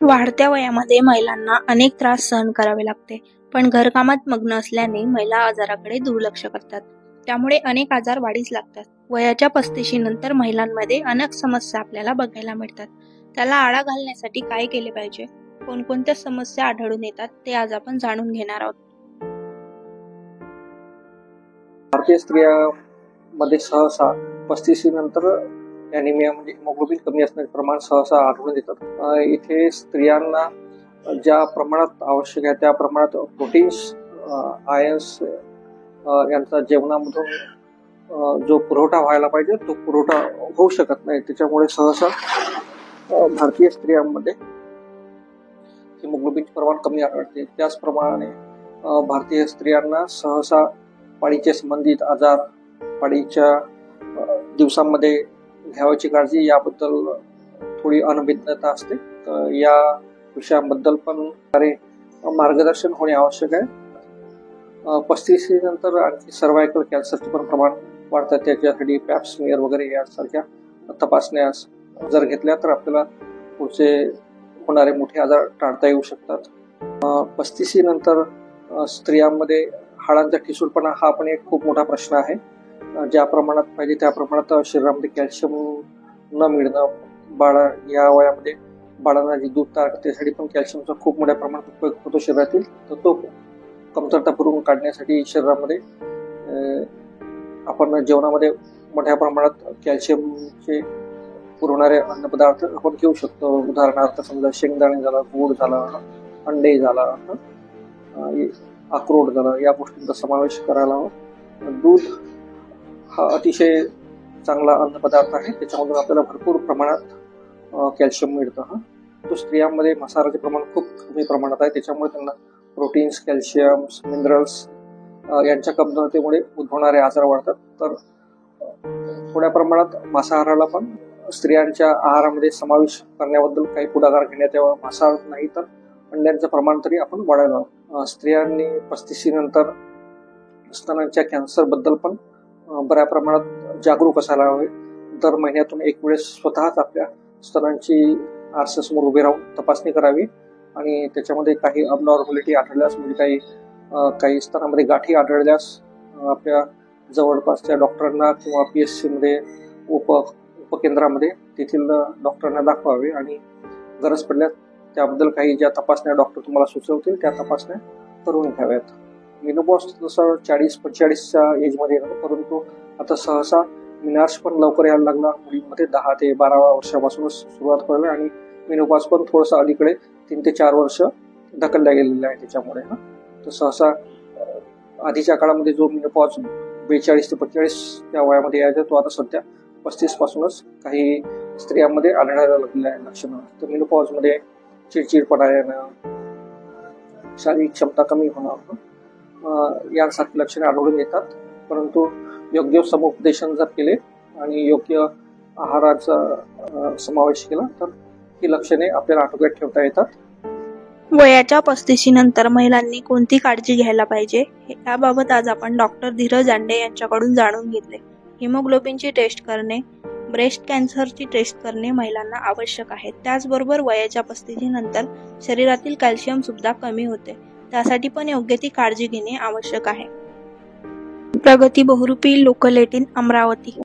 वाढत्या वयामध्ये महिलांना अनेक त्रास सहन करावे लागते, पण घरकामात मग्न असल्याने महिला आजाराकडे दुर्लक्ष करतात. त्यामुळे अनेक आजार वाढीस लागतात. वयाच्या 35 नंतर महिलांमध्ये अनेक समस्या आपल्याला बघायला मिळतात. त्याला आळा घालण्यासाठी काय केले पाहिजे, कोणकोणत्या समस्या आढळून येतात ते आज आपण जाणून घेणार आहोत. भारतीय स्त्रियांमध्ये सहसा 35 नंतर ॲनिमिया म्हणजे हिमोग्लोबिन कमी असण्याचे प्रमाण सहसा आढळून येतात. इथे स्त्रियांना ज्या प्रमाणात आवश्यक आहे त्या प्रमाणात प्रोटीन्स, आयन्स यांचा जेवणामधून जो पुरवठा व्हायला पाहिजे तो पुरवठा होऊ शकत नाही. त्याच्यामुळे सहसा भारतीय स्त्रियांमध्ये हिमोग्लोबिनचे प्रमाण कमी आढळते. त्याचप्रमाणे भारतीय स्त्रियांना सहसा पाळीचे संबंधित आजार, पाळीच्या दिवसांमध्ये घ्यावयाची काळजी याबद्दल थोडी अनभिज्ञता असते. तर या विषयांबद्दल पण मार्गदर्शन होणे आवश्यक आहे. 35 नंतर आणखी सर्वायकल कॅन्सरचे पण प्रमाण वाढतात. त्याच्यासाठी पॅप स्मिअर वगैरे यासारख्या तपासण्या जर घेतल्या तर आपल्याला पुढचे होणारे मोठे आजार टाळता येऊ शकतात. 35 नंतर स्त्रियांमध्ये हाडांचा ठिसूळपणा हा पण एक खूप मोठा प्रश्न आहे. ज्या प्रमाणात पाहिजे त्या प्रमाणात शरीरामध्ये कॅल्शियम न मिळणं, या वयामध्ये बाळांना जी दूध तयार करते त्यासाठी पण कॅल्शियमचा खूप मोठ्या प्रमाणात उपयोग होतो शरीरातील. तर तो कमतरता भरून काढण्यासाठी शरीरामध्ये आपण जेवणामध्ये मोठ्या प्रमाणात कॅल्शियमचे पुरवणारे अन्नपदार्थ आपण घेऊ शकतो. उदाहरणार्थ समजा शेंगदाणे झाला, गूळ झाला, अंडे झाला, अक्रोड झाला, या गोष्टींचा समावेश करायला हवा. दूध हा अतिशय चांगला अन्नपदार्थ आहे. त्याच्यामधून आपल्याला भरपूर प्रमाणात कॅल्शियम मिळतं. तो स्त्रियांमध्ये मांसाहाराचे प्रमाण खूप कमी प्रमाणात आहे. त्याच्यामुळे त्यांना प्रोटीन्स, कॅल्शियम, मिनरल्स यांच्या कमतरतेमुळे उद्भवणारे आजार वाढतात. तर थोड्या प्रमाणात मांसाहाराला पण स्त्रियांच्या आहारामध्ये समावेश करण्याबद्दल काही पुढाकार घेण्यात यावा. मांसाहार नाही तर अंड्यांचं प्रमाण तरी आपण वाढायला हवं. स्त्रियांनी 35 नंतर स्तनांच्या कॅन्सरबद्दल पण बऱ्या प्रमाणात जागरूक असायला हवे. दर महिन्यातून एक वेळेस स्वतःच आपल्या स्तनांची आरशासमोर उभे राहून तपासणी करावी आणि त्याच्यामध्ये काही अबनॉर्मॅलिटी आढळल्यास म्हणजे काही स्तनामध्ये गाठी आढळल्यास आपल्या जवळपासच्या डॉक्टरांना किंवा PSC मध्ये उपकेंद्रामध्ये तेथील डॉक्टरांना दाखवावे आणि गरज पडल्यास त्याबद्दल काही ज्या तपासण्या डॉक्टर तुम्हाला सुचवतील त्या तपासण्या करून घ्याव्यात. मेनोपॉज जसं 40-45च्या एजमध्ये येतो, परंतु आता सहसा मिनार्स पण लवकर यायला लागला. मुलींमध्ये 10 ते 12 वर्षापासूनच सुरुवात करायला आणि मेनोपॉज पण थोडंसं अलीकडे 3 ते 4 वर्ष ढकलल्या गेलेलं आहे. त्याच्यामुळे तर सहसा आधीच्या काळामध्ये जो मेनोपॉज 42 ते 45 या वयामध्ये यायचा तो आता सध्या 35 पासूनच काही स्त्रियांमध्ये आढळायला लागलेलं आहे लक्षणं. तर मेनोपॉजमध्ये चिडचिडपणा येणं, शारीरिक क्षमता कमी होणं यासारखी लक्षणे आढळून येतात. परंतु योग्य समुपदेशन जर केले आणि योग्य आहाराचा समावेश केला तर ही लक्षणे आपल्याला आटोक्यात ठेवता येतात. वयाच्या 35 नंतर महिलांनी कोणती काळजी घ्यायला पाहिजे याबाबत आज आपण डॉक्टर धीरज आंडे यांच्याकडून जाणून घेतले. हिमोग्लोबिनची टेस्ट करणे, ब्रेस्ट कॅन्सरची टेस्ट करणे महिलांना आवश्यक आहे. त्याचबरोबर वयाच्या 35 नंतर शरीरातील कॅल्शियम सुद्धा कमी होते, त्यासाठी पण योग्य ती काळजी घेणे आवश्यक आहे. प्रगती बहुरूपी लोकल 18 अमरावती.